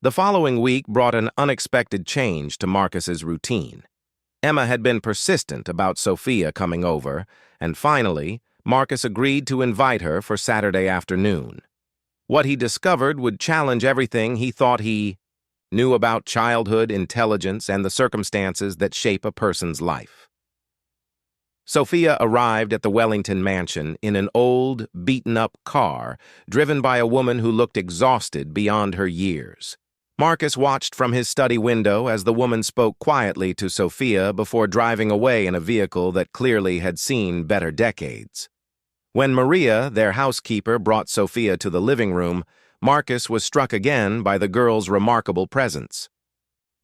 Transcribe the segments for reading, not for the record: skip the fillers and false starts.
The following week brought an unexpected change to Marcus's routine. Emma had been persistent about Sophia coming over, and finally, Marcus agreed to invite her for Saturday afternoon. What he discovered would challenge everything he thought he knew about childhood, intelligence, and the circumstances that shape a person's life. Sophia arrived at the Wellington mansion in an old, beaten-up car driven by a woman who looked exhausted beyond her years. Marcus watched from his study window as the woman spoke quietly to Sophia before driving away in a vehicle that clearly had seen better decades. When Maria, their housekeeper, brought Sophia to the living room, Marcus was struck again by the girl's remarkable presence.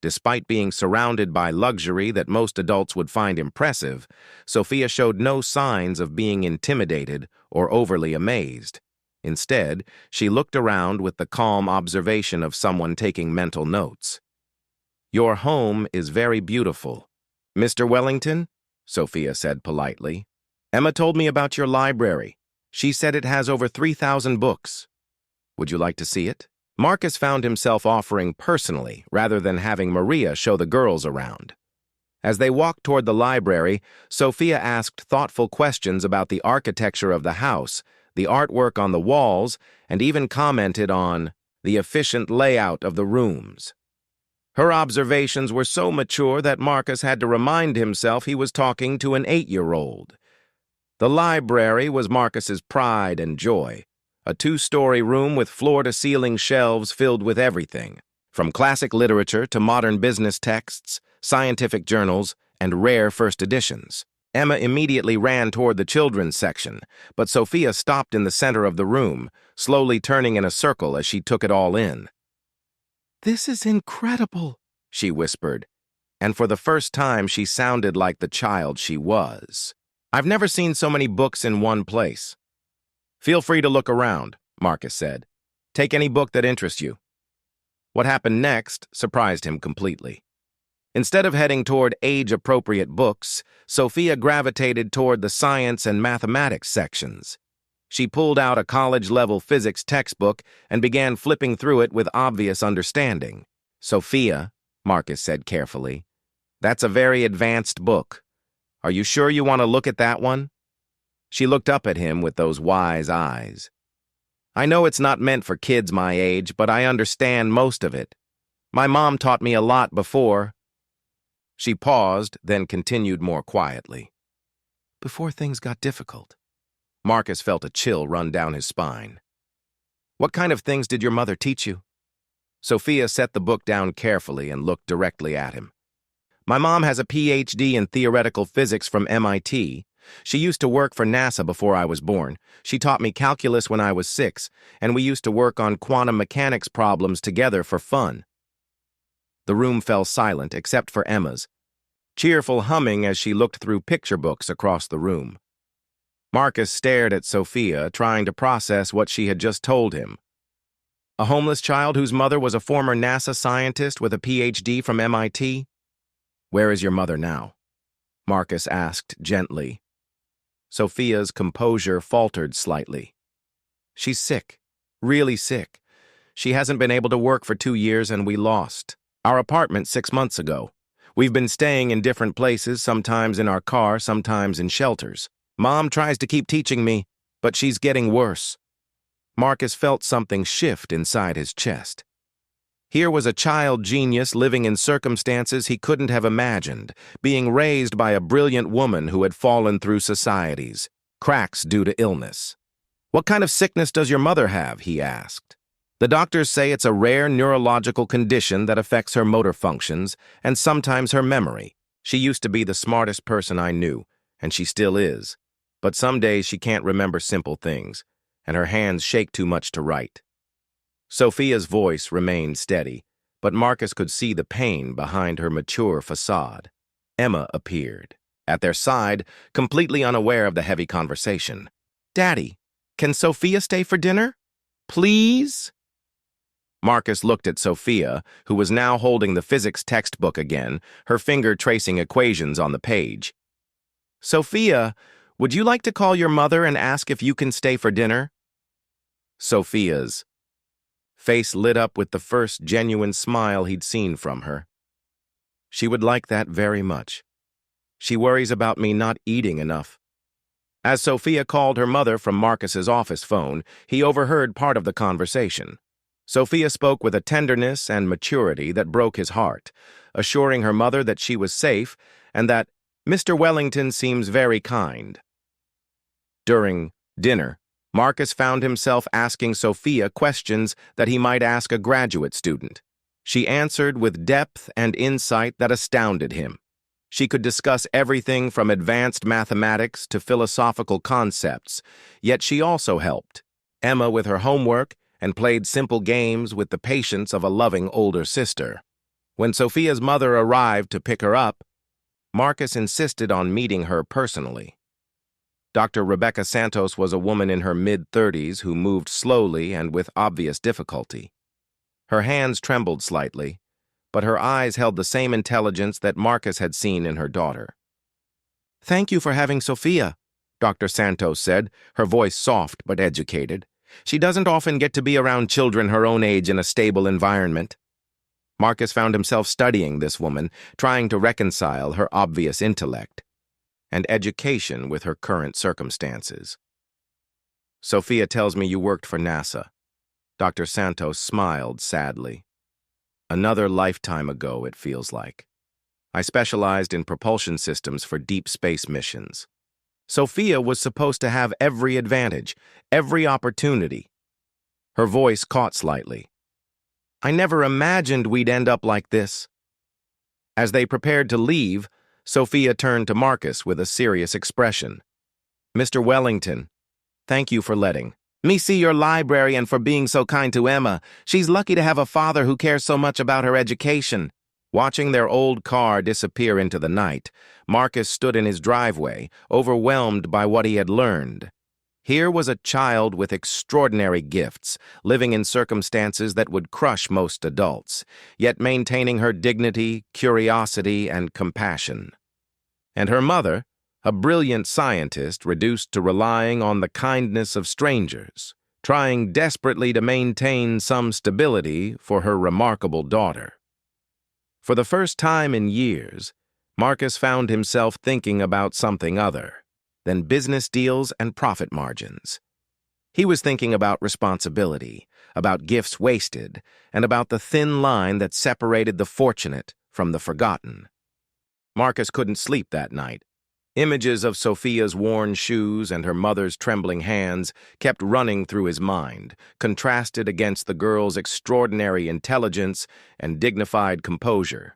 Despite being surrounded by luxury that most adults would find impressive, Sophia showed no signs of being intimidated or overly amazed. Instead, she looked around with the calm observation of someone taking mental notes. "Your home is very beautiful, Mr. Wellington," Sophia said politely. "Emma told me about your library. She said it has over 3,000 books. Would you like to see it?" Marcus found himself offering personally rather than having Maria show the girls around. As they walked toward the library, Sophia asked thoughtful questions about the architecture of the house, the artwork on the walls, and even commented on the efficient layout of the rooms. Her observations were so mature that Marcus had to remind himself he was talking to an 8-year-old. The library was Marcus's pride and joy, a 2-story room with floor-to-ceiling shelves filled with everything, from classic literature to modern business texts, scientific journals, and rare first editions. Emma immediately ran toward the children's section, but Sophia stopped in the center of the room, slowly turning in a circle as she took it all in. "This is incredible," she whispered, and for the first time she sounded like the child she was. "I've never seen so many books in one place." "Feel free to look around," Marcus said. "Take any book that interests you." What happened next surprised him completely. Instead of heading toward age-appropriate books, Sophia gravitated toward the science and mathematics sections. She pulled out a college-level physics textbook and began flipping through it with obvious understanding. "Sophia," Marcus said carefully, "that's a very advanced book. Are you sure you want to look at that one?" She looked up at him with those wise eyes. "I know it's not meant for kids my age, but I understand most of it. My mom taught me a lot before." She paused, then continued more quietly. "Before things got difficult." Marcus felt a chill run down his spine. "What kind of things did your mother teach you?" Sophia set the book down carefully and looked directly at him. "My mom has a PhD in theoretical physics from MIT. She used to work for NASA before I was born. She taught me calculus when I was 6, and we used to work on quantum mechanics problems together for fun." The room fell silent except for Emma's cheerful humming as she looked through picture books across the room. Marcus stared at Sophia, trying to process what she had just told him. A homeless child whose mother was a former NASA scientist with a PhD from MIT? "Where is your mother now?" Marcus asked gently. Sophia's composure faltered slightly. "She's sick, really sick. She hasn't been able to work for 2 years and we lost our apartment 6 months ago. We've been staying in different places, sometimes in our car, sometimes in shelters. Mom tries to keep teaching me, but she's getting worse." Marcus felt something shift inside his chest. Here was a child genius living in circumstances he couldn't have imagined, being raised by a brilliant woman who had fallen through society's cracks due to illness. "What kind of sickness does your mother have?" he asked. "The doctors say it's a rare neurological condition that affects her motor functions and sometimes her memory. She used to be the smartest person I knew, and she still is. But some days she can't remember simple things, and her hands shake too much to write." Sophia's voice remained steady, but Marcus could see the pain behind her mature facade. Emma appeared, at their side, completely unaware of the heavy conversation. "Daddy, can Sophia stay for dinner? Please?" Marcus looked at Sophia, who was now holding the physics textbook again, her finger tracing equations on the page. "Sophia, would you like to call your mother and ask if you can stay for dinner?" Sophia's face lit up with the first genuine smile he'd seen from her. She would like that very much. She worries about me not eating enough. As Sophia called her mother from Marcus's office phone, he overheard part of the conversation. Sophia spoke with a tenderness and maturity that broke his heart, assuring her mother that she was safe and that Mr. Wellington seems very kind. During dinner, Marcus found himself asking Sophia questions that he might ask a graduate student. She answered with depth and insight that astounded him. She could discuss everything from advanced mathematics to philosophical concepts, yet she also helped Emma with her homework and played simple games with the patience of a loving older sister. When Sophia's mother arrived to pick her up, Marcus insisted on meeting her personally. Dr. Rebecca Santos was a woman in her mid-30s who moved slowly and with obvious difficulty. Her hands trembled slightly, but her eyes held the same intelligence that Marcus had seen in her daughter. "Thank you for having Sophia," Dr. Santos said, her voice soft but educated. "She doesn't often get to be around children her own age in a stable environment." Marcus found himself studying this woman, trying to reconcile her obvious intellect and education with her current circumstances. "Sophia tells me you worked for NASA." Dr. Santos smiled sadly. "Another lifetime ago, it feels like. I specialized in propulsion systems for deep space missions. Sophia was supposed to have every advantage, every opportunity." Her voice caught slightly. "I never imagined we'd end up like this." As they prepared to leave, Sophia turned to Marcus with a serious expression. "Mr. Wellington, thank you for letting me see your library and for being so kind to Emma. She's lucky to have a father who cares so much about her education." Watching their old car disappear into the night, Marcus stood in his driveway, overwhelmed by what he had learned. Here was a child with extraordinary gifts, living in circumstances that would crush most adults, yet maintaining her dignity, curiosity, and compassion. And her mother, a brilliant scientist reduced to relying on the kindness of strangers, trying desperately to maintain some stability for her remarkable daughter. For the first time in years, Marcus found himself thinking about something other than business deals and profit margins. He was thinking about responsibility, about gifts wasted, and about the thin line that separated the fortunate from the forgotten. Marcus couldn't sleep that night. Images of Sophia's worn shoes and her mother's trembling hands kept running through his mind, contrasted against the girl's extraordinary intelligence and dignified composure.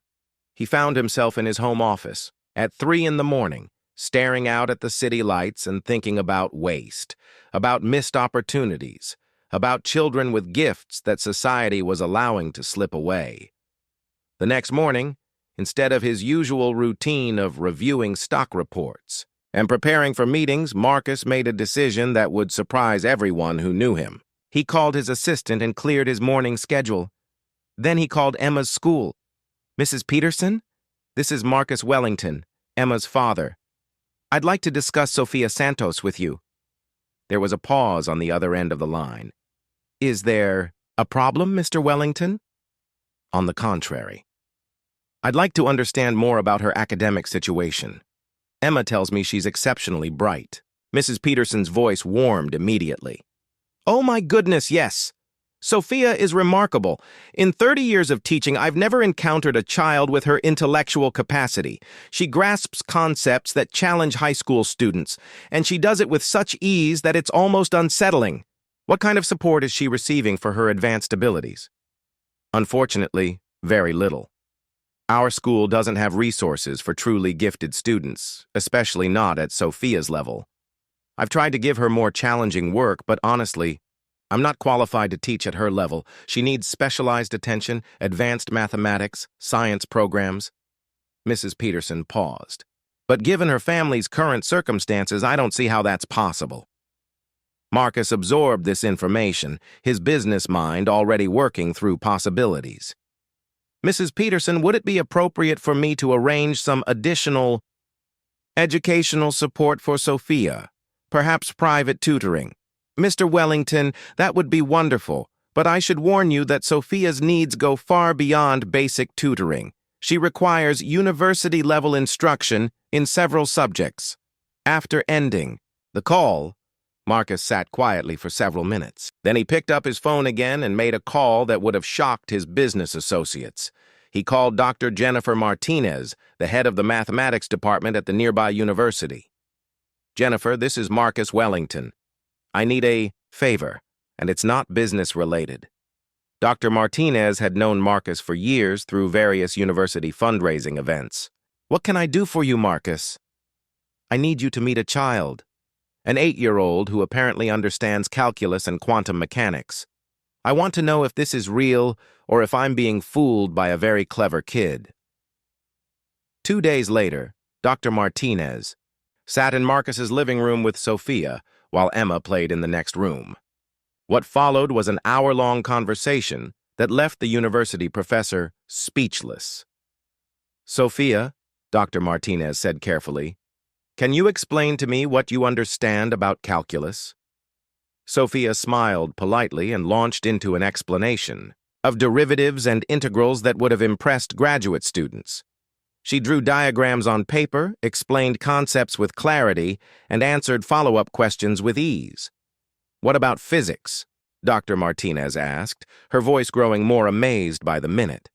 He found himself in his home office at 3 a.m, staring out at the city lights and thinking about waste, about missed opportunities, about children with gifts that society was allowing to slip away. The next morning, instead of his usual routine of reviewing stock reports and preparing for meetings, Marcus made a decision that would surprise everyone who knew him. He called his assistant and cleared his morning schedule. Then he called Emma's school. "Mrs. Peterson, this is Marcus Wellington, Emma's father. I'd like to discuss Sophia Santos with you." There was a pause on the other end of the line. "Is there a problem, Mr. Wellington?" "On the contrary. I'd like to understand more about her academic situation. Emma tells me she's exceptionally bright." Mrs. Peterson's voice warmed immediately. "Oh my goodness, yes. Sophia is remarkable. In 30 years of teaching, I've never encountered a child with her intellectual capacity. She grasps concepts that challenge high school students, and she does it with such ease that it's almost unsettling." "What kind of support is she receiving for her advanced abilities?" "Unfortunately, very little. Our school doesn't have resources for truly gifted students, especially not at Sophia's level. I've tried to give her more challenging work, but honestly, I'm not qualified to teach at her level. She needs specialized attention, advanced mathematics, science programs." Mrs. Peterson paused. "But given her family's current circumstances, I don't see how that's possible." Marcus absorbed this information, his business mind already working through possibilities. "Mrs. Peterson, would it be appropriate for me to arrange some additional educational support for Sophia? Perhaps private tutoring?" "Mr. Wellington, that would be wonderful, But I should warn you that Sophia's needs go far beyond basic tutoring. She requires university-level instruction in several subjects. After ending the call, Marcus sat quietly for several minutes. Then he picked up his phone again and made a call that would have shocked his business associates. He called Dr. Jennifer Martinez, the head of the mathematics department at the nearby university. "Jennifer, this is Marcus Wellington. I need a favor, and it's not business-related." Dr. Martinez had known Marcus for years through various university fundraising events. "What can I do for you, Marcus?" "I need you to meet a child, an 8-year-old who apparently understands calculus and quantum mechanics. I want to know if this is real or if I'm being fooled by a very clever kid." 2 days later, Dr. Martinez sat in Marcus's living room with Sophia while Emma played in the next room. What followed was an hour-long conversation that left the university professor speechless. "Sophia," Dr. Martinez said carefully, "can you explain to me what you understand about calculus?" Sophia smiled politely and launched into an explanation of derivatives and integrals that would have impressed graduate students. She drew diagrams on paper, explained concepts with clarity, and answered follow-up questions with ease. "What about physics?" Dr. Martinez asked, her voice growing more amazed by the minute.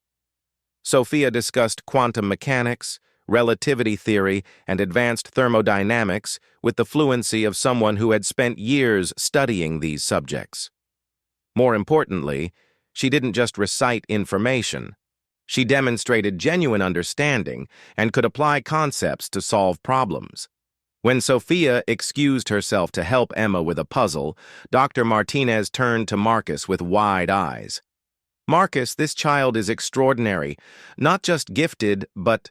Sophia discussed quantum mechanics, relativity theory, and advanced thermodynamics with the fluency of someone who had spent years studying these subjects. More importantly, she didn't just recite information. She demonstrated genuine understanding and could apply concepts to solve problems. When Sophia excused herself to help Emma with a puzzle, Dr. Martinez turned to Marcus with wide eyes. "Marcus, this child is extraordinary, not just gifted, but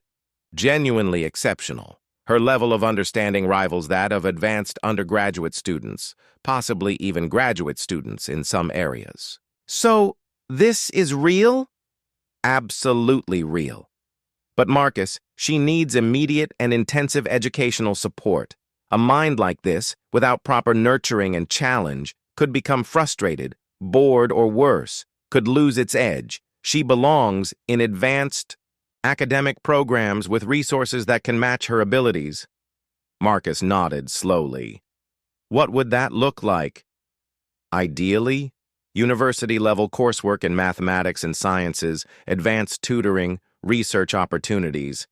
genuinely exceptional. Her level of understanding rivals that of advanced undergraduate students, possibly even graduate students in some areas." "So, this is real?" "Absolutely real. But Marcus, she needs immediate and intensive educational support. A mind like this, without proper nurturing and challenge, could become frustrated, bored, or worse, could lose its edge. She belongs in advanced academic programs with resources that can match her abilities." Marcus nodded slowly. "What would that look like?" "Ideally, university-level coursework in mathematics and sciences, advanced tutoring, research opportunities.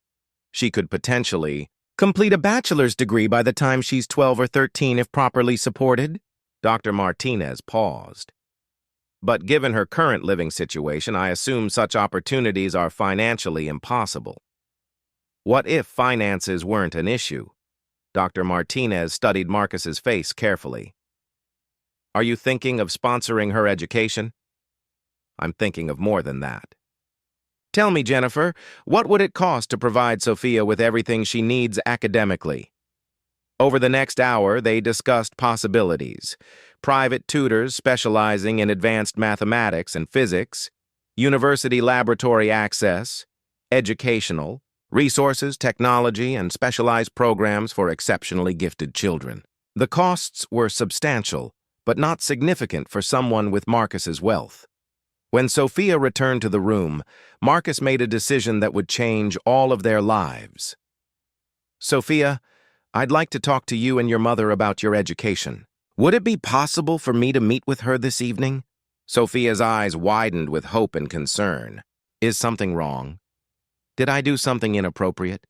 She could potentially complete a bachelor's degree by the time she's 12 or 13 if properly supported." Dr. Martinez paused. "But given her current living situation, I assume such opportunities are financially impossible." "What if finances weren't an issue?" Dr. Martinez studied Marcus's face carefully. "Are you thinking of sponsoring her education?" "I'm thinking of more than that." "Tell me, Jennifer, what would it cost to provide Sophia with everything she needs academically?" Over the next hour, they discussed possibilities: private tutors specializing in advanced mathematics and physics, university laboratory access, educational, resources, technology, and specialized programs for exceptionally gifted children. The costs were substantial, but not significant for someone with Marcus's wealth. When Sophia returned to the room, Marcus made a decision that would change all of their lives. "Sophia, I'd like to talk to you and your mother about your education. Would it be possible for me to meet with her this evening?" Sophia's eyes widened with hope and concern. "Is something wrong? Did I do something inappropriate?"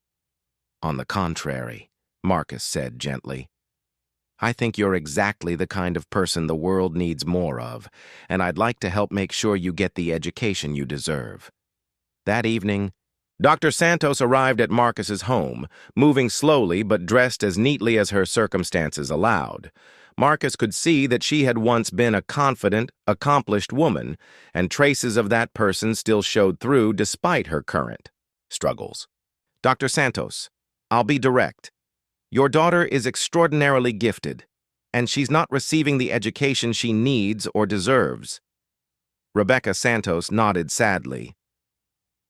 "On the contrary," Marcus said gently. "I think you're exactly the kind of person the world needs more of, and I'd like to help make sure you get the education you deserve." That evening, Dr. Santos arrived at Marcus's home, moving slowly but dressed as neatly as her circumstances allowed. Marcus could see that she had once been a confident, accomplished woman, and traces of that person still showed through despite her current struggles. "Dr. Santos, I'll be direct. Your daughter is extraordinarily gifted, and she's not receiving the education she needs or deserves." Rebecca Santos nodded sadly.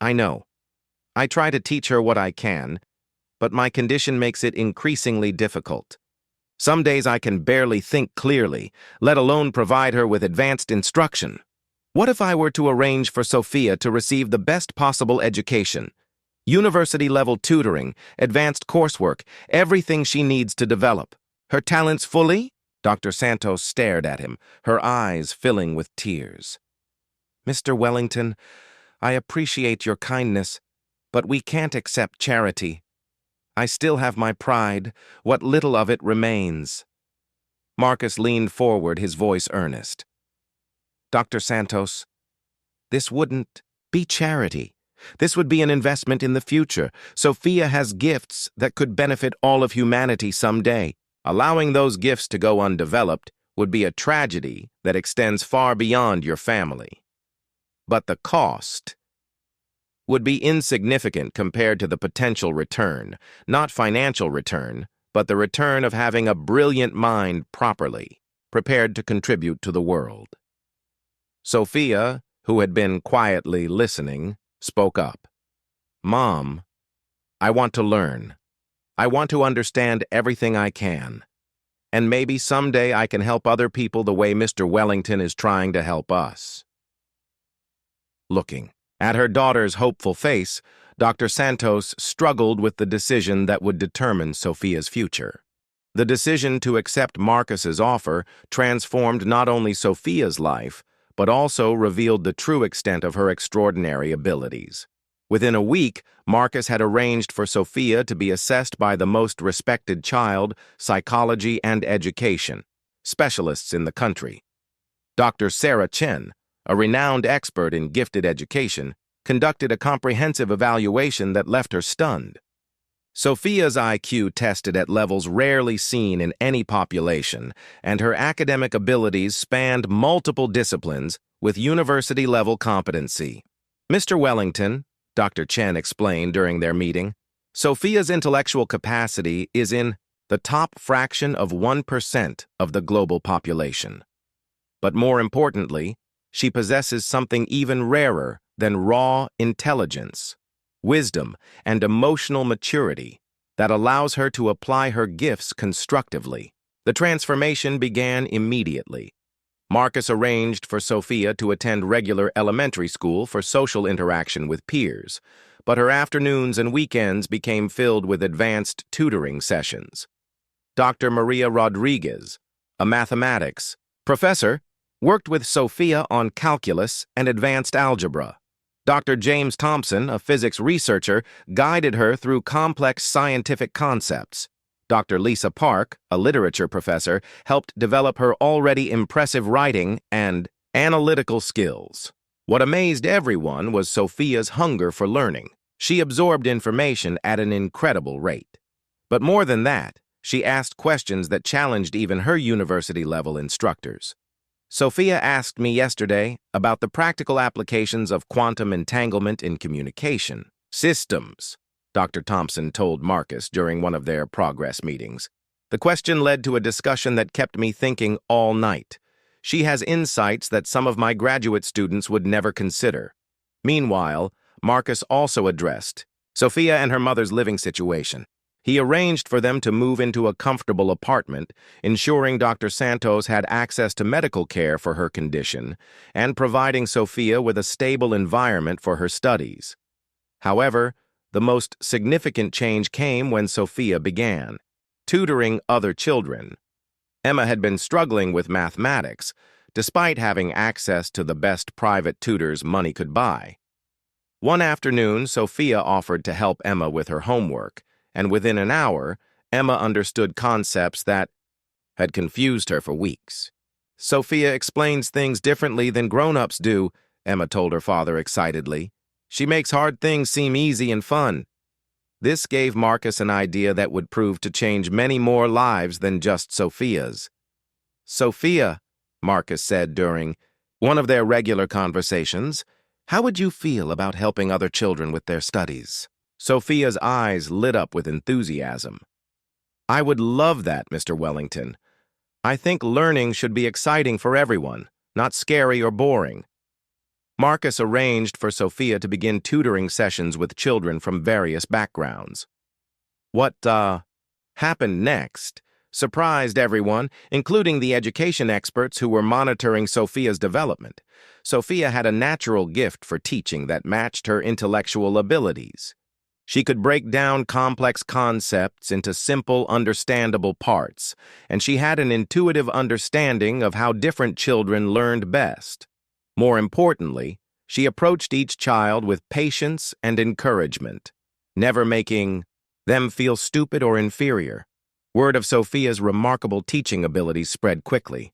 "I know. I try to teach her what I can, but my condition makes it increasingly difficult. Some days I can barely think clearly, let alone provide her with advanced instruction." What if I were to arrange for Sophia to receive the best possible education? University-level tutoring, advanced coursework, everything she needs to develop. Her talents fully? Dr. Santos stared at him, her eyes filling with tears. Mr. Wellington, I appreciate your kindness, but we can't accept charity. I still have my pride, what little of it remains. Marcus leaned forward, his voice earnest. Dr. Santos, this wouldn't be charity. This would be an investment in the future. Sophia has gifts that could benefit all of humanity someday. Allowing those gifts to go undeveloped would be a tragedy that extends far beyond your family. But the cost would be insignificant compared to the potential return, not financial return, but the return of having a brilliant mind properly, prepared to contribute to the world. Sophia, who had been quietly listening, spoke up. Mom, I want to learn. I want to understand everything I can. And maybe someday I can help other people the way Mr. Wellington is trying to help us. Looking at her daughter's hopeful face, Dr. Santos struggled with the decision that would determine Sophia's future. The decision to accept Marcus's offer transformed not only Sophia's life, but also revealed the true extent of her extraordinary abilities. Within a week, Marcus had arranged for Sophia to be assessed by the most respected child, psychology, and education specialists in the country. Dr. Sarah Chen, a renowned expert in gifted education, conducted a comprehensive evaluation that left her stunned. Sophia's IQ tested at levels rarely seen in any population, and her academic abilities spanned multiple disciplines with university-level competency. Mr. Wellington, Dr. Chen explained during their meeting, Sophia's intellectual capacity is in the top fraction of 1% of the global population. But more importantly, she possesses something even rarer than raw intelligence, wisdom, and emotional maturity that allows her to apply her gifts constructively. The transformation began immediately. Marcus arranged for Sophia to attend regular elementary school for social interaction with peers, but her afternoons and weekends became filled with advanced tutoring sessions. Dr. Maria Rodriguez, a mathematics professor, worked with Sophia on calculus and advanced algebra. Dr. James Thompson, a physics researcher, guided her through complex scientific concepts. Dr. Lisa Park, a literature professor, helped develop her already impressive writing and analytical skills. What amazed everyone was Sophia's hunger for learning. She absorbed information at an incredible rate. But more than that, she asked questions that challenged even her university-level instructors. Sophia asked me yesterday about the practical applications of quantum entanglement in communication systems, Dr. Thompson told Marcus during one of their progress meetings. The question led to a discussion that kept me thinking all night. She has insights that some of my graduate students would never consider. Meanwhile, Marcus also addressed Sophia and her mother's living situation. He arranged for them to move into a comfortable apartment, ensuring Dr. Santos had access to medical care for her condition, and providing Sophia with a stable environment for her studies. However, the most significant change came when Sophia began tutoring other children. Emma had been struggling with mathematics, despite having access to the best private tutors money could buy. One afternoon, Sophia offered to help Emma with her homework, and within an hour, Emma understood concepts that had confused her for weeks. Sophia explains things differently than grown-ups do, Emma told her father excitedly. She makes hard things seem easy and fun. This gave Marcus an idea that would prove to change many more lives than just Sophia's. Sophia, Marcus said during one of their regular conversations, how would you feel about helping other children with their studies? Sophia's eyes lit up with enthusiasm. I would love that, Mr. Wellington. I think learning should be exciting for everyone, not scary or boring. Marcus arranged for Sophia to begin tutoring sessions with children from various backgrounds. What happened next? surprised everyone, including the education experts who were monitoring Sophia's development. Sophia had a natural gift for teaching that matched her intellectual abilities. She could break down complex concepts into simple, understandable parts, and she had an intuitive understanding of how different children learned best. More importantly, she approached each child with patience and encouragement, never making them feel stupid or inferior. Word of Sophia's remarkable teaching abilities spread quickly.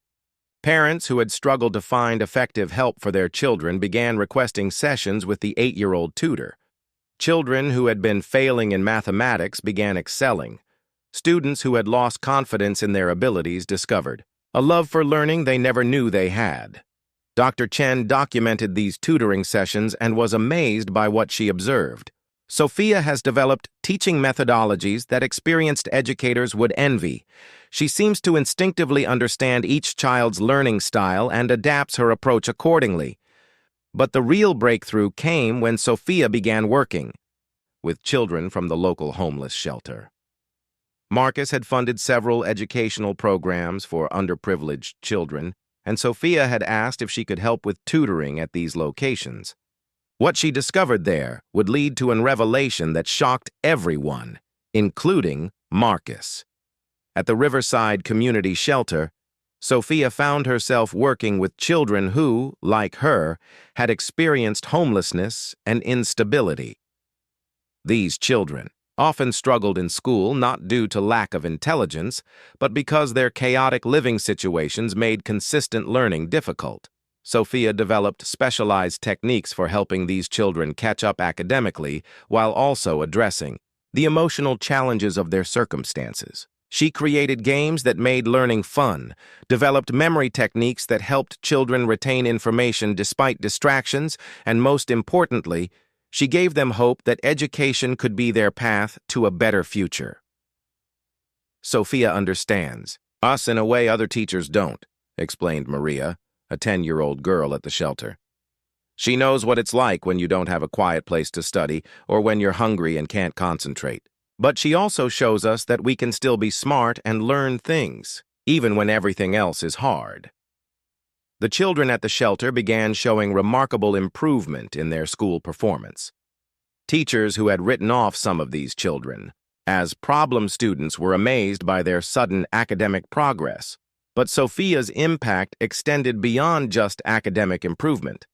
Parents who had struggled to find effective help for their children began requesting sessions with the 8-year-old tutor. Children who had been failing in mathematics began excelling. Students who had lost confidence in their abilities discovered a love for learning they never knew they had. Dr. Chen documented these tutoring sessions and was amazed by what she observed. Sophia has developed teaching methodologies that experienced educators would envy. She seems to instinctively understand each child's learning style and adapts her approach accordingly. But the real breakthrough came when Sophia began working with children from the local homeless shelter. Marcus had funded several educational programs for underprivileged children, and Sophia had asked if she could help with tutoring at these locations. What she discovered there would lead to a revelation that shocked everyone, including Marcus. At the Riverside Community Shelter, Sophia found herself working with children who, like her, had experienced homelessness and instability. These children often struggled in school not due to lack of intelligence, but because their chaotic living situations made consistent learning difficult. Sophia developed specialized techniques for helping these children catch up academically while also addressing the emotional challenges of their circumstances. She created games that made learning fun, developed memory techniques that helped children retain information despite distractions, and most importantly, she gave them hope that education could be their path to a better future. Sophia understands us in a way other teachers don't, explained Maria, a 10-year-old girl at the shelter. She knows what it's like when you don't have a quiet place to study or when you're hungry and can't concentrate. But she also shows us that we can still be smart and learn things, even when everything else is hard. The children at the shelter began showing remarkable improvement in their school performance. Teachers who had written off some of these children as problem students were amazed by their sudden academic progress. But Sophia's impact extended beyond just academic improvement.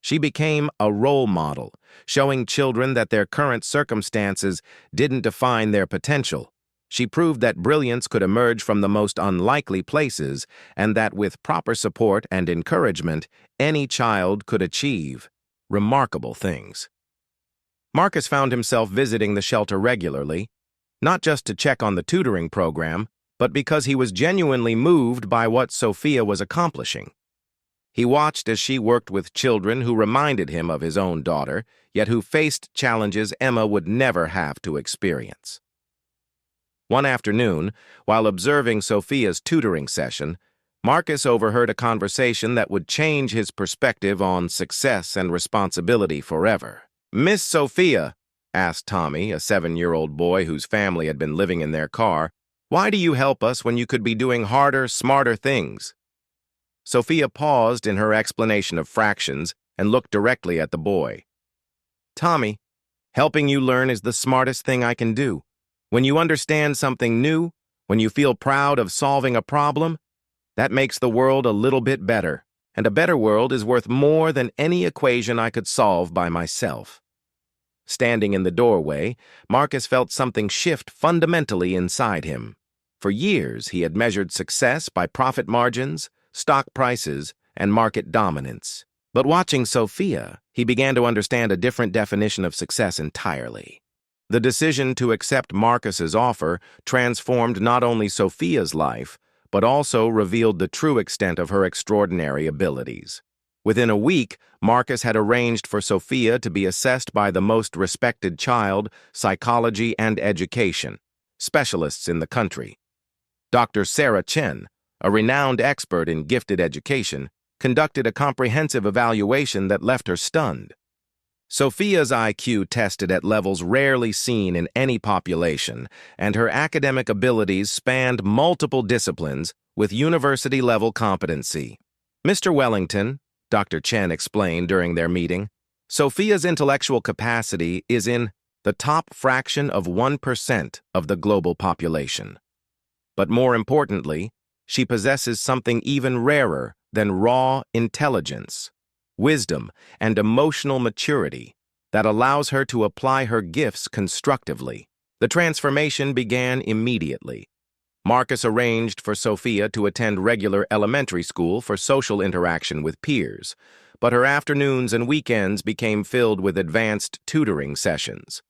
She became a role model, showing children that their current circumstances didn't define their potential. She proved that brilliance could emerge from the most unlikely places and that with proper support and encouragement, any child could achieve remarkable things. Marcus found himself visiting the shelter regularly, not just to check on the tutoring program, but because he was genuinely moved by what Sophia was accomplishing. He watched as she worked with children who reminded him of his own daughter, yet who faced challenges Emma would never have to experience. One afternoon, while observing Sophia's tutoring session, Marcus overheard a conversation that would change his perspective on success and responsibility forever. "Miss Sophia," asked Tommy, a 7-year-old boy whose family had been living in their car, "why do you help us when you could be doing harder, smarter things?" Sophia paused in her explanation of fractions and looked directly at the boy. "Tommy, helping you learn is the smartest thing I can do. When you understand something new, when you feel proud of solving a problem, that makes the world a little bit better, and a better world is worth more than any equation I could solve by myself." Standing in the doorway, Marcus felt something shift fundamentally inside him. For years, he had measured success by profit margins, stock prices, and market dominance. But watching Sophia, he began to understand a different definition of success entirely. The decision to accept Marcus's offer transformed not only Sophia's life, but also revealed the true extent of her extraordinary abilities. Within a week, Marcus had arranged for Sophia to be assessed by the most respected child, psychology, and education specialists in the country. Dr. Sarah Chen, a renowned expert in gifted education, conducted a comprehensive evaluation that left her stunned. Sophia's IQ tested at levels rarely seen in any population, and her academic abilities spanned multiple disciplines with university-level competency. Mr. Wellington, Dr. Chen explained during their meeting, Sophia's intellectual capacity is in the top fraction of 1% of the global population. But more importantly, she possesses something even rarer than raw intelligence, wisdom, and emotional maturity that allows her to apply her gifts constructively. The transformation began immediately. Marcus arranged for Sophia to attend regular elementary school for social interaction with peers, but her afternoons and weekends became filled with advanced tutoring sessions.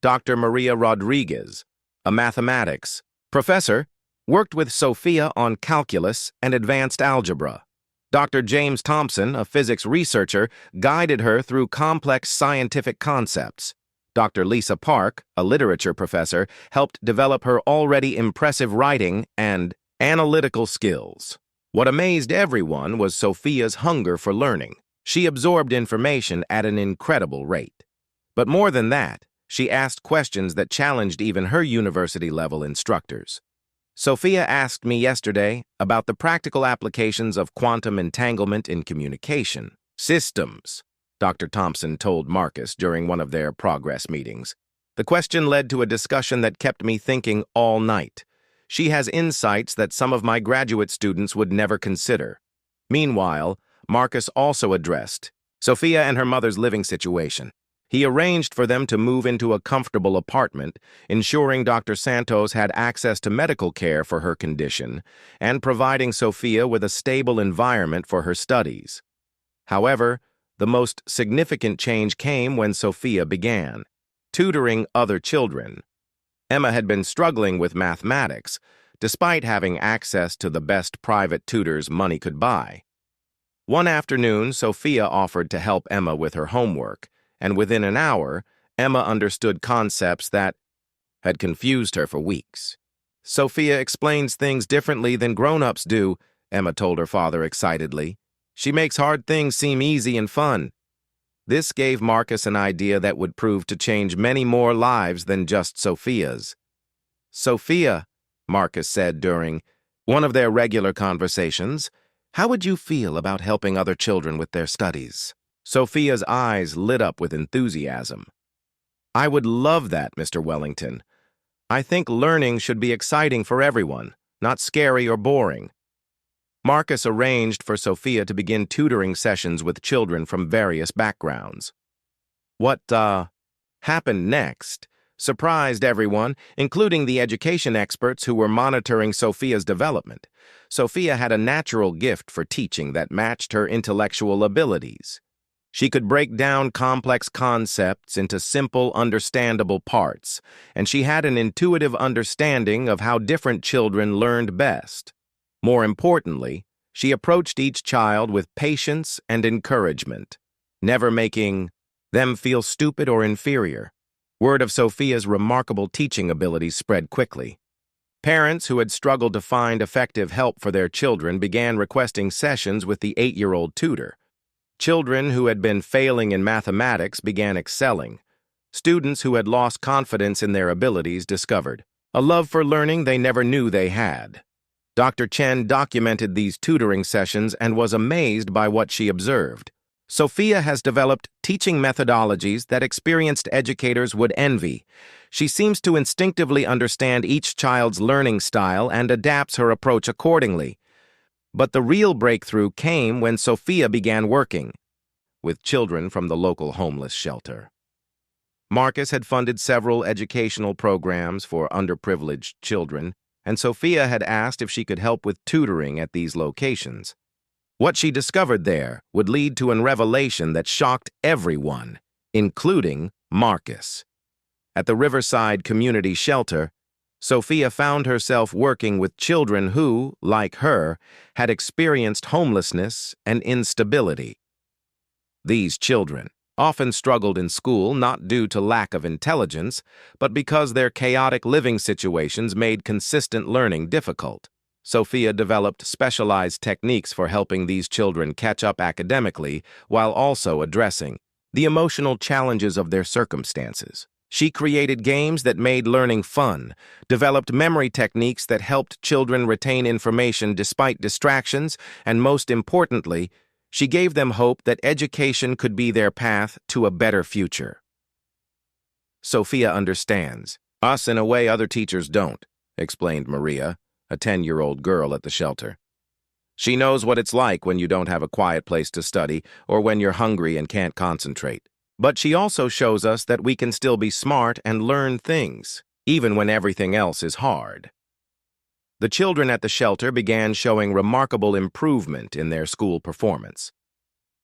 Dr. Maria Rodriguez, a mathematics professor, worked with Sophia on calculus and advanced algebra. Dr. James Thompson, a physics researcher, guided her through complex scientific concepts. Dr. Lisa Park, a literature professor, helped develop her already impressive writing and analytical skills. What amazed everyone was Sophia's hunger for learning. She absorbed information at an incredible rate. But more than that, she asked questions that challenged even her university-level instructors. Sophia asked me yesterday about the practical applications of quantum entanglement in communication systems, Dr. Thompson told Marcus during one of their progress meetings. The question led to a discussion that kept me thinking all night. She has insights that some of my graduate students would never consider. Meanwhile, Marcus also addressed Sophia and her mother's living situation. He arranged for them to move into a comfortable apartment, ensuring Dr. Santos had access to medical care for her condition and providing Sophia with a stable environment for her studies. However, the most significant change came when Sophia began tutoring other children. Emma had been struggling with mathematics, despite having access to the best private tutors money could buy. One afternoon, Sophia offered to help Emma with her homework, and within an hour, Emma understood concepts that had confused her for weeks. Sophia explains things differently than grown-ups do, Emma told her father excitedly. She makes hard things seem easy and fun. This gave Marcus an idea that would prove to change many more lives than just Sophia's. Sophia, Marcus said during one of their regular conversations, how would you feel about helping other children with their studies? Sophia's eyes lit up with enthusiasm. I would love that, Mr. Wellington. I think learning should be exciting for everyone, not scary or boring. Marcus arranged for Sophia to begin tutoring sessions with children from various backgrounds. What happened next surprised everyone, including the education experts who were monitoring Sophia's development. Sophia had a natural gift for teaching that matched her intellectual abilities. She could break down complex concepts into simple, understandable parts, and she had an intuitive understanding of how different children learned best. More importantly, she approached each child with patience and encouragement, never making them feel stupid or inferior. Word of Sophia's remarkable teaching abilities spread quickly. Parents who had struggled to find effective help for their children began requesting sessions with the 8-year-old tutor. Children who had been failing in mathematics began excelling. Students who had lost confidence in their abilities discovered a love for learning they never knew they had. Dr. Chen documented these tutoring sessions and was amazed by what she observed. Sophia has developed teaching methodologies that experienced educators would envy. She seems to instinctively understand each child's learning style and adapts her approach accordingly. But the real breakthrough came when Sophia began working with children from the local homeless shelter. Marcus had funded several educational programs for underprivileged children, and Sophia had asked if she could help with tutoring at these locations. What she discovered there would lead to a revelation that shocked everyone, including Marcus. At the Riverside Community Shelter, Sophia found herself working with children who, like her, had experienced homelessness and instability. These children often struggled in school not due to lack of intelligence, but because their chaotic living situations made consistent learning difficult. Sophia developed specialized techniques for helping these children catch up academically while also addressing the emotional challenges of their circumstances. She created games that made learning fun, developed memory techniques that helped children retain information despite distractions, and most importantly, she gave them hope that education could be their path to a better future. Sophia understands us in a way other teachers don't, explained Maria, a 10-year-old girl at the shelter. She knows what it's like when you don't have a quiet place to study or when you're hungry and can't concentrate. But she also shows us that we can still be smart and learn things, even when everything else is hard. The children at the shelter began showing remarkable improvement in their school performance.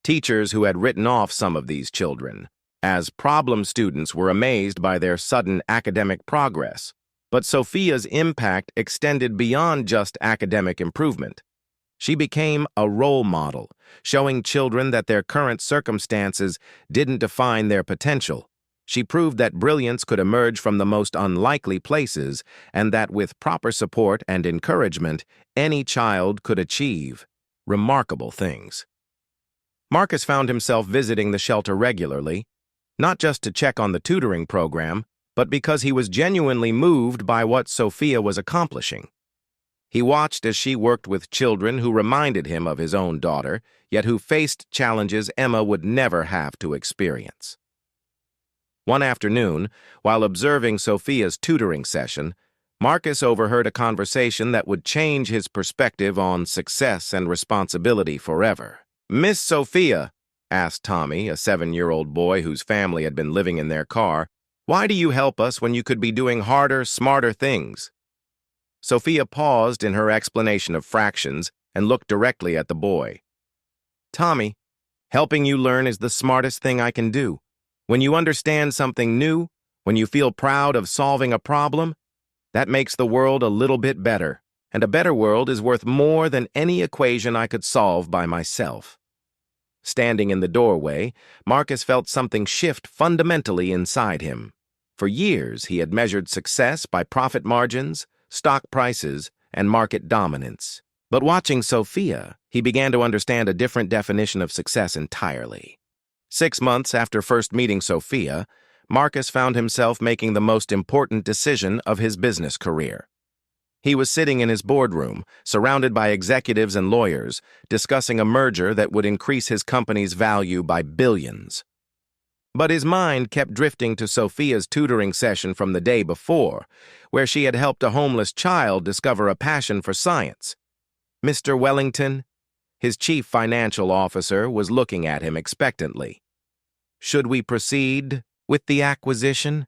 Teachers who had written off some of these children as problem students were amazed by their sudden academic progress. But Sophia's impact extended beyond just academic improvement. She became a role model, showing children that their current circumstances didn't define their potential. She proved that brilliance could emerge from the most unlikely places and that with proper support and encouragement, any child could achieve remarkable things. Marcus found himself visiting the shelter regularly, not just to check on the tutoring program, but because he was genuinely moved by what Sophia was accomplishing. He watched as she worked with children who reminded him of his own daughter, yet who faced challenges Emma would never have to experience. One afternoon, while observing Sophia's tutoring session, Marcus overheard a conversation that would change his perspective on success and responsibility forever. "Miss Sophia," asked Tommy, a 7-year-old boy whose family had been living in their car, "why do you help us when you could be doing harder, smarter things?" Sophia paused in her explanation of fractions and looked directly at the boy. "Tommy, helping you learn is the smartest thing I can do. When you understand something new, when you feel proud of solving a problem, that makes the world a little bit better, and a better world is worth more than any equation I could solve by myself." Standing in the doorway, Marcus felt something shift fundamentally inside him. For years, he had measured success by profit margins, stock prices, and market dominance. But watching Sophia, he began to understand a different definition of success entirely. 6 months after first meeting Sophia, Marcus found himself making the most important decision of his business career. He was sitting in his boardroom, surrounded by executives and lawyers, discussing a merger that would increase his company's value by billions. But his mind kept drifting to Sophia's tutoring session from the day before, where she had helped a homeless child discover a passion for science. Mr. Wellington, his chief financial officer, was looking at him expectantly. "Should we proceed with the acquisition?"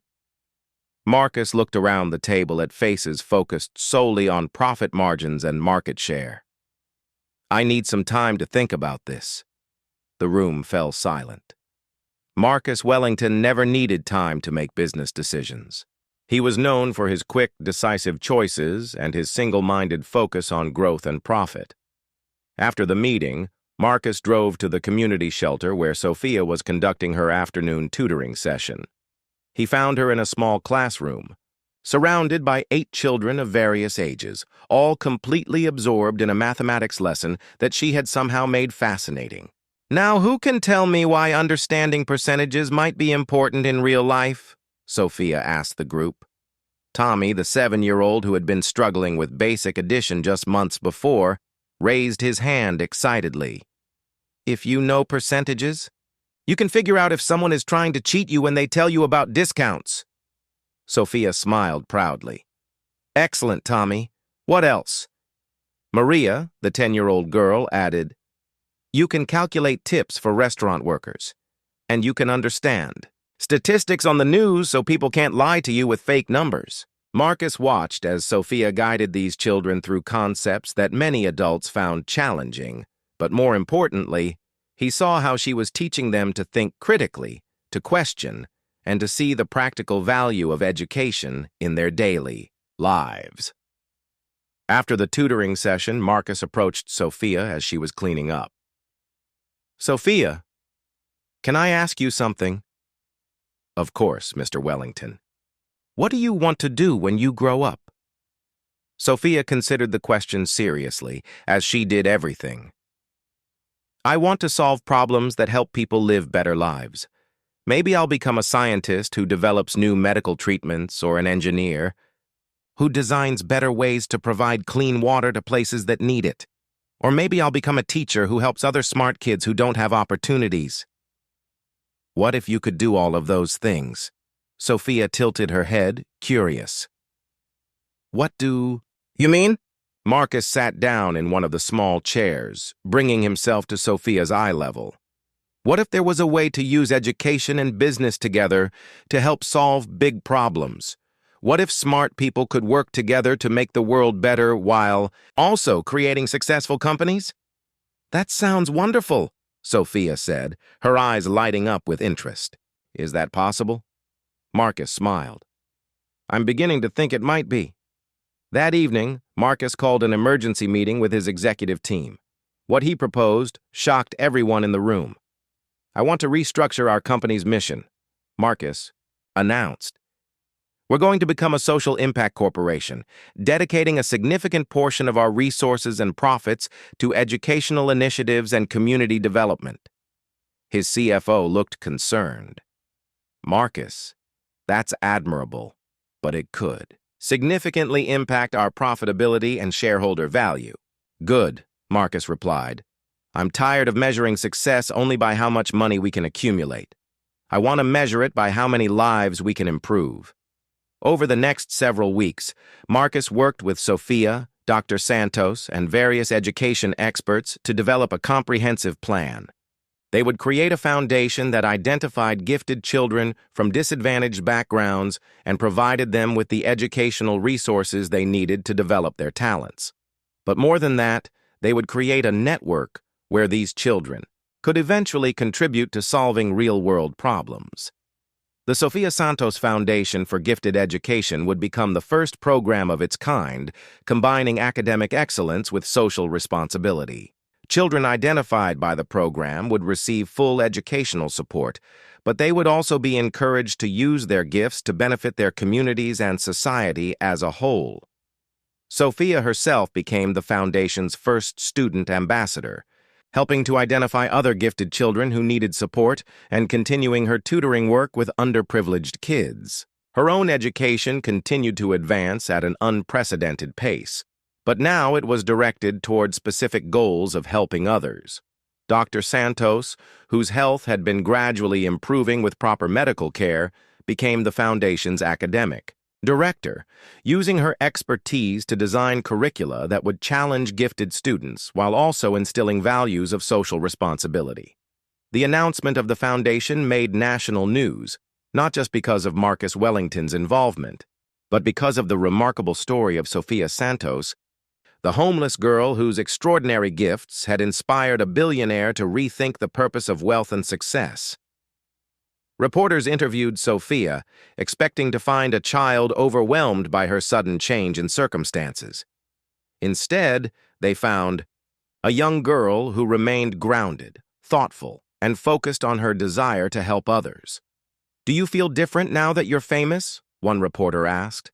Marcus looked around the table at faces focused solely on profit margins and market share. "I need some time to think about this." The room fell silent. Marcus Wellington never needed time to make business decisions. He was known for his quick, decisive choices and his single-minded focus on growth and profit. After the meeting, Marcus drove to the community shelter where Sophia was conducting her afternoon tutoring session. He found her in a small classroom, surrounded by 8 children of various ages, all completely absorbed in a mathematics lesson that she had somehow made fascinating. "Now, who can tell me why understanding percentages might be important in real life?" Sophia asked the group. Tommy, the 7-year-old who had been struggling with basic addition just months before, raised his hand excitedly. "If you know percentages, you can figure out if someone is trying to cheat you when they tell you about discounts." Sophia smiled proudly. "Excellent, Tommy. What else?" Maria, the 10-year-old girl, added, "You can calculate tips for restaurant workers, and you can understand statistics on the news so people can't lie to you with fake numbers." Marcus watched as Sophia guided these children through concepts that many adults found challenging, but more importantly, he saw how she was teaching them to think critically, to question, and to see the practical value of education in their daily lives. After the tutoring session, Marcus approached Sophia as she was cleaning up. "Sophia, can I ask you something?" "Of course, Mr. Wellington." "What do you want to do when you grow up?" Sophia considered the question seriously, as she did everything. "I want to solve problems that help people live better lives. Maybe I'll become a scientist who develops new medical treatments, or an engineer who designs better ways to provide clean water to places that need it. Or maybe I'll become a teacher who helps other smart kids who don't have opportunities. What if you could do all of those things? Sophia tilted her head, curious. What do you mean? Marcus sat down in one of the small chairs, bringing himself to Sophia's eye level. What if there was a way to use education and business together to help solve big problems? What if smart people could work together to make the world better while also creating successful companies? That sounds wonderful, Sophia said, her eyes lighting up with interest. Is that possible? Marcus smiled. I'm beginning to think it might be. That evening, Marcus called an emergency meeting with his executive team. What he proposed shocked everyone in the room. I want to restructure our company's mission, Marcus announced. We're going to become a social impact corporation, dedicating a significant portion of our resources and profits to educational initiatives and community development. His CFO looked concerned. Marcus, that's admirable, but it could significantly impact our profitability and shareholder value. Good, Marcus replied. I'm tired of measuring success only by how much money we can accumulate. I want to measure it by how many lives we can improve. Over the next several weeks, Marcus worked with Sophia, Dr. Santos, and various education experts to develop a comprehensive plan. They would create a foundation that identified gifted children from disadvantaged backgrounds and provided them with the educational resources they needed to develop their talents. But more than that, they would create a network where these children could eventually contribute to solving real-world problems. The Sophia Santos Foundation for Gifted Education would become the first program of its kind, combining academic excellence with social responsibility. Children identified by the program would receive full educational support, but they would also be encouraged to use their gifts to benefit their communities and society as a whole. Sophia herself became the foundation's first student ambassador, helping to identify other gifted children who needed support and continuing her tutoring work with underprivileged kids. Her own education continued to advance at an unprecedented pace, but now it was directed toward specific goals of helping others. Dr. Santos, whose health had been gradually improving with proper medical care, became the foundation's academic director, using her expertise to design curricula that would challenge gifted students while also instilling values of social responsibility. The announcement of the foundation made national news, not just because of Marcus Wellington's involvement, but because of the remarkable story of Sophia Santos, the homeless girl whose extraordinary gifts had inspired a billionaire to rethink the purpose of wealth and success. Reporters interviewed Sophia, expecting to find a child overwhelmed by her sudden change in circumstances. Instead, they found a young girl who remained grounded, thoughtful, and focused on her desire to help others. "Do you feel different now that you're famous?" one reporter asked.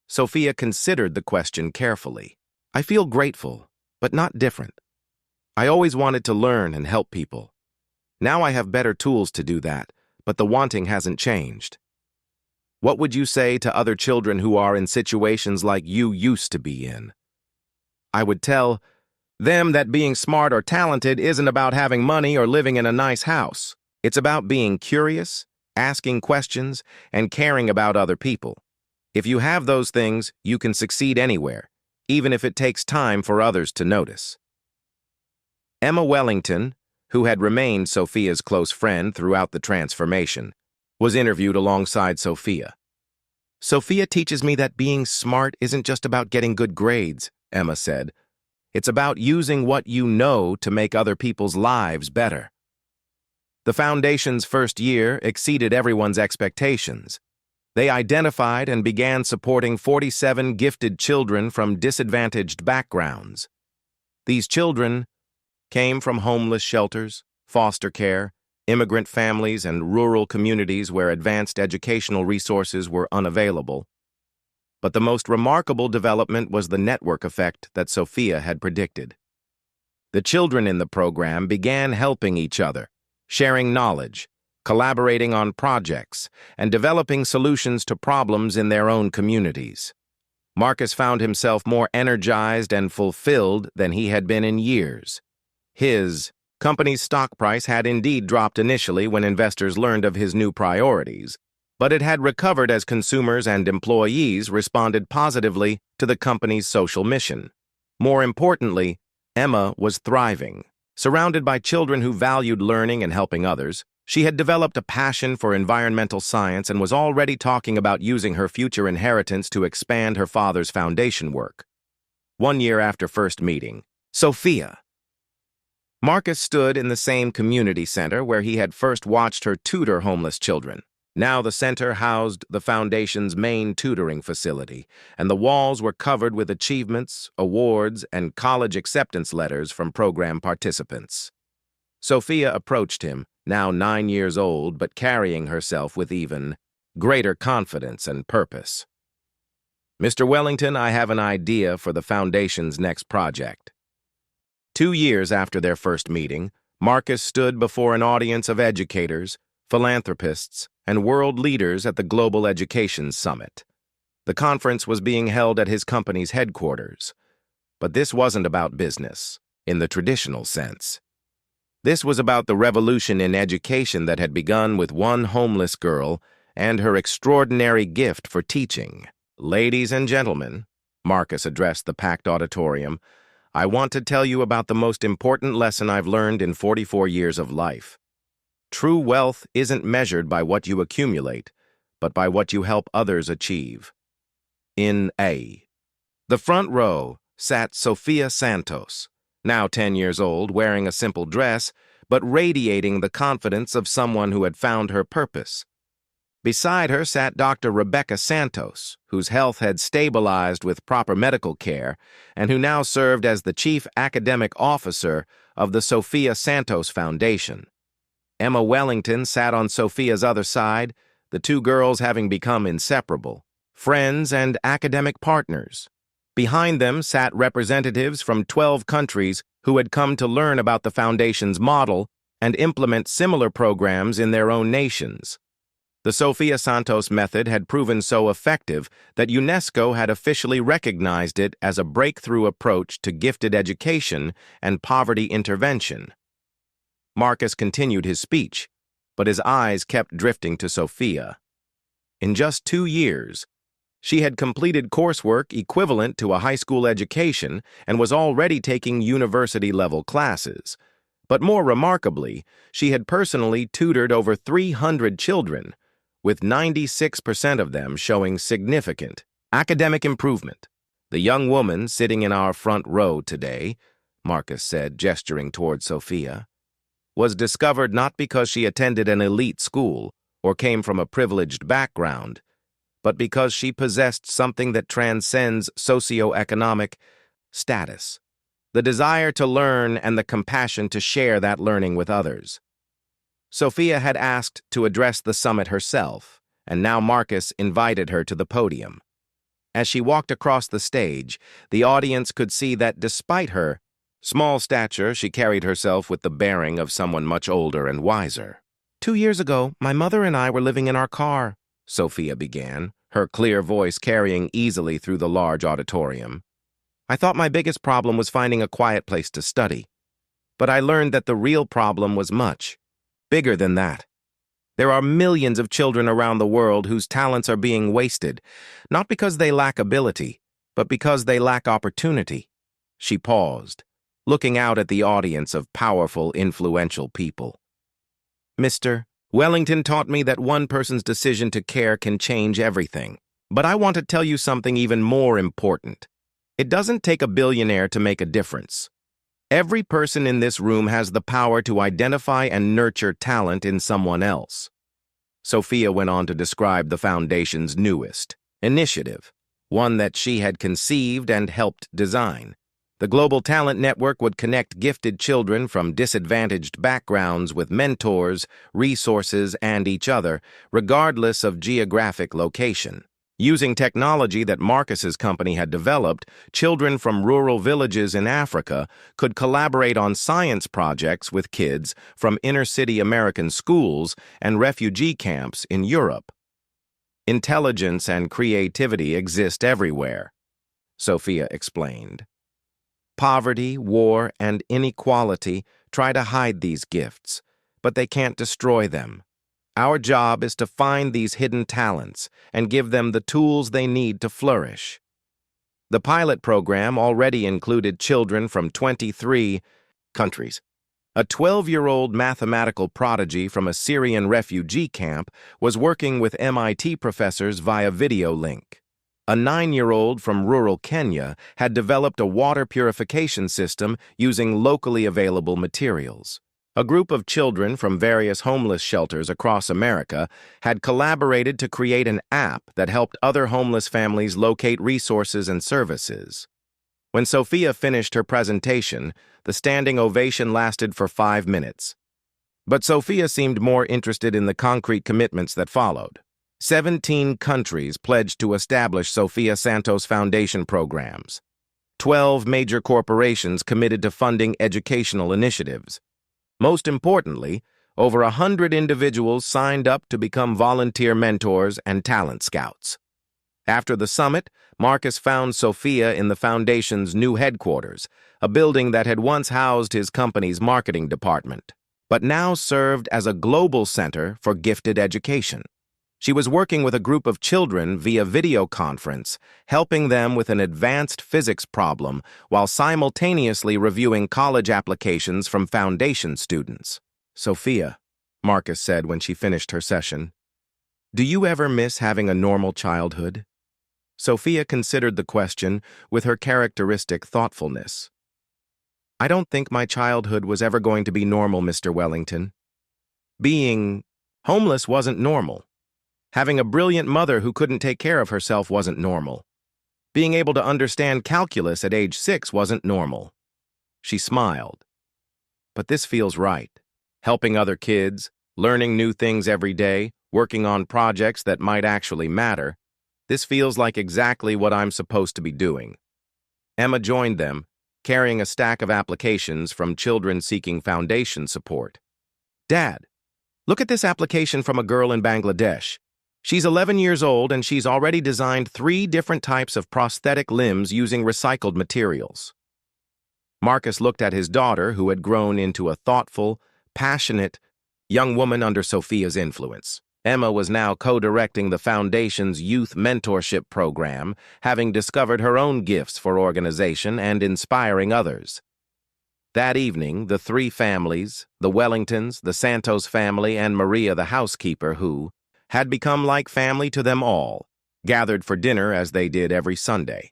Sophia considered the question carefully. "I feel grateful, but not different. I always wanted to learn and help people. Now I have better tools to do that, but the wanting hasn't changed." What would you say to other children who are in situations like you used to be in? I would tell them that being smart or talented isn't about having money or living in a nice house. It's about being curious, asking questions, and caring about other people. If you have those things, you can succeed anywhere, even if it takes time for others to notice. Emma Wellington, who had remained Sophia's close friend throughout the transformation, was interviewed alongside Sophia. "Sophia teaches me that being smart isn't just about getting good grades," Emma said. "It's about using what you know to make other people's lives better." The foundation's first year exceeded everyone's expectations. They identified and began supporting 47 gifted children from disadvantaged backgrounds. These children came from homeless shelters, foster care, immigrant families, and rural communities where advanced educational resources were unavailable. But the most remarkable development was the network effect that Sophia had predicted. The children in the program began helping each other, sharing knowledge, collaborating on projects, and developing solutions to problems in their own communities. Marcus found himself more energized and fulfilled than he had been in years. His company's stock price had indeed dropped initially when investors learned of his new priorities, but it had recovered as consumers and employees responded positively to the company's social mission. More importantly, Emma was thriving. Surrounded by children who valued learning and helping others, she had developed a passion for environmental science and was already talking about using her future inheritance to expand her father's foundation work. 1 year after first meeting, Sophia. Marcus stood in the same community center where he had first watched her tutor homeless children. Now the center housed the foundation's main tutoring facility, and the walls were covered with achievements, awards, and college acceptance letters from program participants. Sophia approached him, now 9 years old, but carrying herself with even greater confidence and purpose. "Mr. Wellington, I have an idea for the Foundation's next project." 2 years after their first meeting, Marcus stood before an audience of educators, philanthropists, and world leaders at the Global Education Summit. The conference was being held at his company's headquarters. But this wasn't about business, in the traditional sense. This was about the revolution in education that had begun with one homeless girl and her extraordinary gift for teaching. "Ladies and gentlemen," Marcus addressed the packed auditorium, "I want to tell you about the most important lesson I've learned in 44 years of life. True wealth isn't measured by what you accumulate, but by what you help others achieve." The front row sat Sophia Santos, now 10 years old, wearing a simple dress, but radiating the confidence of someone who had found her purpose. Beside her sat Dr. Rebecca Santos, whose health had stabilized with proper medical care, and who now served as the chief academic officer of the Sophia Santos Foundation. Emma Wellington sat on Sophia's other side, the two girls having become inseparable, friends and academic partners. Behind them sat representatives from 12 countries who had come to learn about the Foundation's model and implement similar programs in their own nations. The Sophia Santos method had proven so effective that UNESCO had officially recognized it as a breakthrough approach to gifted education and poverty intervention. Marcus continued his speech, but his eyes kept drifting to Sophia. In just 2 years, she had completed coursework equivalent to a high school education and was already taking university-level classes. But more remarkably, she had personally tutored over 300 children, with 96% of them showing significant academic improvement. "The young woman sitting in our front row today," Marcus said, gesturing toward Sophia, "was discovered not because she attended an elite school or came from a privileged background, but because she possessed something that transcends socioeconomic status, the desire to learn and the compassion to share that learning with others." Sophia had asked to address the summit herself, and now Marcus invited her to the podium. As she walked across the stage, the audience could see that despite her small stature, she carried herself with the bearing of someone much older and wiser. "2 years ago, my mother and I were living in our car," Sophia began, her clear voice carrying easily through the large auditorium. "I thought my biggest problem was finding a quiet place to study. But I learned that the real problem was much bigger than that. There are millions of children around the world whose talents are being wasted, not because they lack ability, but because they lack opportunity." She paused, looking out at the audience of powerful, influential people. "Mr. Wellington taught me that one person's decision to care can change everything. But I want to tell you something even more important. It doesn't take a billionaire to make a difference. Every person in this room has the power to identify and nurture talent in someone else." Sophia went on to describe the Foundation's newest initiative, one that she had conceived and helped design. The Global Talent Network would connect gifted children from disadvantaged backgrounds with mentors, resources, and each other, regardless of geographic location. Using technology that Marcus's company had developed, children from rural villages in Africa could collaborate on science projects with kids from inner-city American schools and refugee camps in Europe. Intelligence and creativity exist everywhere, Sophia explained. Poverty, war, and inequality try to hide these gifts, but they can't destroy them. Our job is to find these hidden talents and give them the tools they need to flourish. The pilot program already included children from 23 countries. A 12-year-old mathematical prodigy from a Syrian refugee camp was working with MIT professors via video link. A 9-year-old from rural Kenya had developed a water purification system using locally available materials. A group of children from various homeless shelters across America had collaborated to create an app that helped other homeless families locate resources and services. When Sophia finished her presentation, the standing ovation lasted for 5 minutes. But Sophia seemed more interested in the concrete commitments that followed. 17 countries pledged to establish Sophia Santos Foundation programs. 12 major corporations committed to funding educational initiatives. Most importantly, over 100 individuals signed up to become volunteer mentors and talent scouts. After the summit, Marcus found Sophia in the foundation's new headquarters, a building that had once housed his company's marketing department, but now served as a global center for gifted education. She was working with a group of children via video conference, helping them with an advanced physics problem while simultaneously reviewing college applications from foundation students. "Sophia," Marcus said when she finished her session, "do you ever miss having a normal childhood?" Sophia considered the question with her characteristic thoughtfulness. "I don't think my childhood was ever going to be normal, Mr. Wellington. Being homeless wasn't normal. Having a brilliant mother who couldn't take care of herself wasn't normal. Being able to understand calculus at age 6 wasn't normal." She smiled. "But this feels right. Helping other kids, learning new things every day, working on projects that might actually matter. This feels like exactly what I'm supposed to be doing." Emma joined them, carrying a stack of applications from children seeking foundation support. "Dad, look at this application from a girl in Bangladesh. She's 11 years old and she's already designed 3 different types of prosthetic limbs using recycled materials." Marcus looked at his daughter, who had grown into a thoughtful, passionate young woman under Sophia's influence. Emma was now co-directing the Foundation's youth mentorship program, having discovered her own gifts for organization and inspiring others. That evening, the 3 families, the Wellingtons, the Santos family, and Maria the housekeeper, who had become like family to them all, gathered for dinner as they did every Sunday.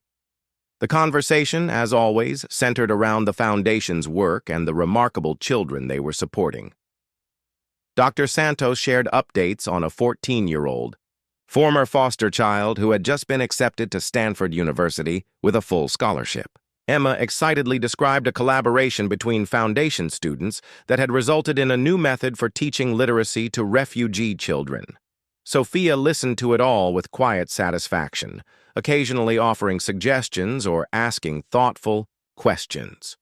The conversation, as always, centered around the Foundation's work and the remarkable children they were supporting. Dr. Santos shared updates on a 14-year-old, former foster child who had just been accepted to Stanford University with a full scholarship. Emma excitedly described a collaboration between Foundation students that had resulted in a new method for teaching literacy to refugee children. Sophia listened to it all with quiet satisfaction, occasionally offering suggestions or asking thoughtful questions.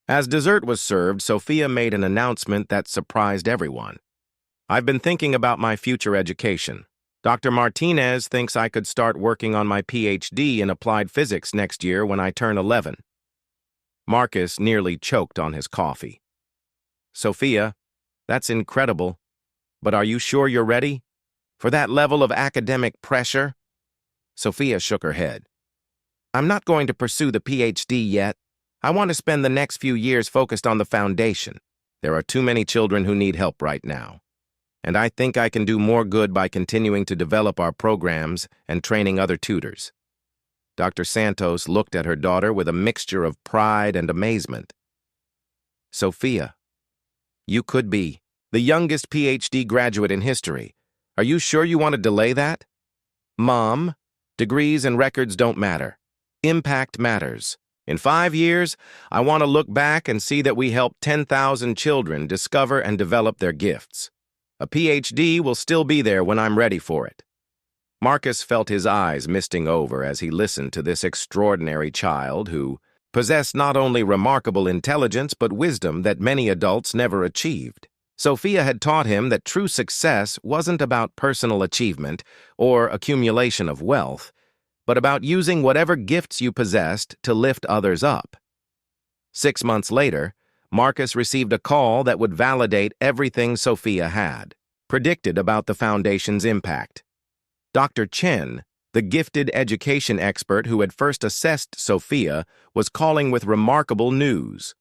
As dessert was served, Sophia made an announcement that surprised everyone. "I've been thinking about my future education. Dr. Martinez thinks I could start working on my PhD in applied physics next year when I turn 11. Marcus nearly choked on his coffee. "Sophia, that's incredible. But are you sure you're ready? For that level of academic pressure?" Sophia shook her head. "I'm not going to pursue the PhD yet. I want to spend the next few years focused on the Foundation. There are too many children who need help right now. And I think I can do more good by continuing to develop our programs and training other tutors." Dr. Santos looked at her daughter with a mixture of pride and amazement. "Sophia, you could be the youngest PhD graduate in history. Are you sure you want to delay that?" "Mom, degrees and records don't matter. Impact matters. In 5 years, I want to look back and see that we helped 10,000 children discover and develop their gifts. A PhD will still be there when I'm ready for it." Marcus felt his eyes misting over as he listened to this extraordinary child who possessed not only remarkable intelligence but wisdom that many adults never achieved. Sophia had taught him that true success wasn't about personal achievement or accumulation of wealth, but about using whatever gifts you possessed to lift others up. 6 months later, Marcus received a call that would validate everything Sophia had predicted about the foundation's impact. Dr. Chen, the gifted education expert who had first assessed Sophia, was calling with remarkable news.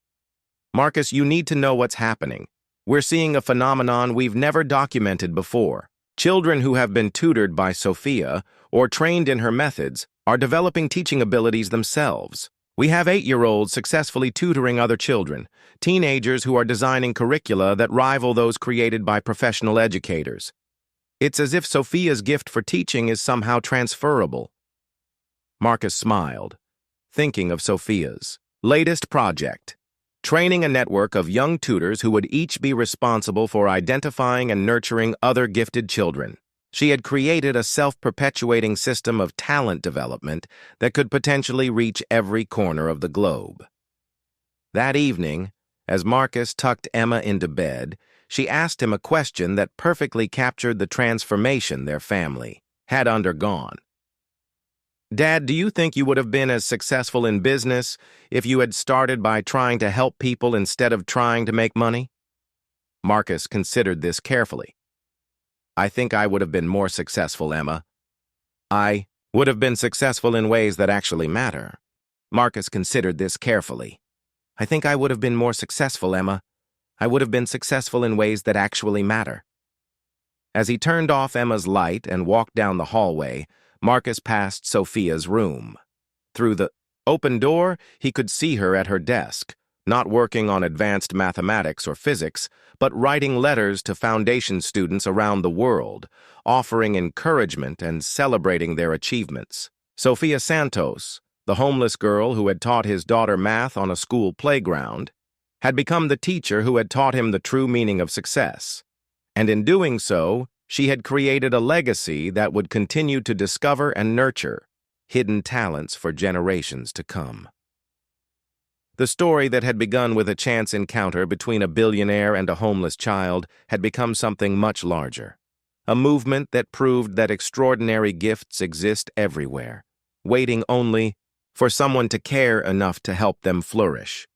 "Marcus, you need to know what's happening. We're seeing a phenomenon we've never documented before. Children who have been tutored by Sophia or trained in her methods are developing teaching abilities themselves. We have 8-year-olds successfully tutoring other children, teenagers who are designing curricula that rival those created by professional educators. It's as if Sophia's gift for teaching is somehow transferable." Marcus smiled, thinking of Sophia's latest project, training a network of young tutors who would each be responsible for identifying and nurturing other gifted children. She had created a self-perpetuating system of talent development that could potentially reach every corner of the globe. That evening, as Marcus tucked Emma into bed, she asked him a question that perfectly captured the transformation their family had undergone. "Dad, do you think you would have been as successful in business if you had started by trying to help people instead of trying to make money?" Marcus considered this carefully. "I think I would have been more successful, Emma. I would have been successful in ways that actually matter." Marcus considered this carefully. "I think I would have been more successful, Emma. I would have been successful in ways that actually matter." As he turned off Emma's light and walked down the hallway, Marcus passed Sophia's room. Through the open door, he could see her at her desk, not working on advanced mathematics or physics, but writing letters to foundation students around the world, offering encouragement and celebrating their achievements. Sophia Santos, the homeless girl who had taught his daughter math on a school playground, had become the teacher who had taught him the true meaning of success. And in doing so, she had created a legacy that would continue to discover and nurture hidden talents for generations to come. The story that had begun with a chance encounter between a billionaire and a homeless child had become something much larger. A movement that proved that extraordinary gifts exist everywhere, waiting only for someone to care enough to help them flourish.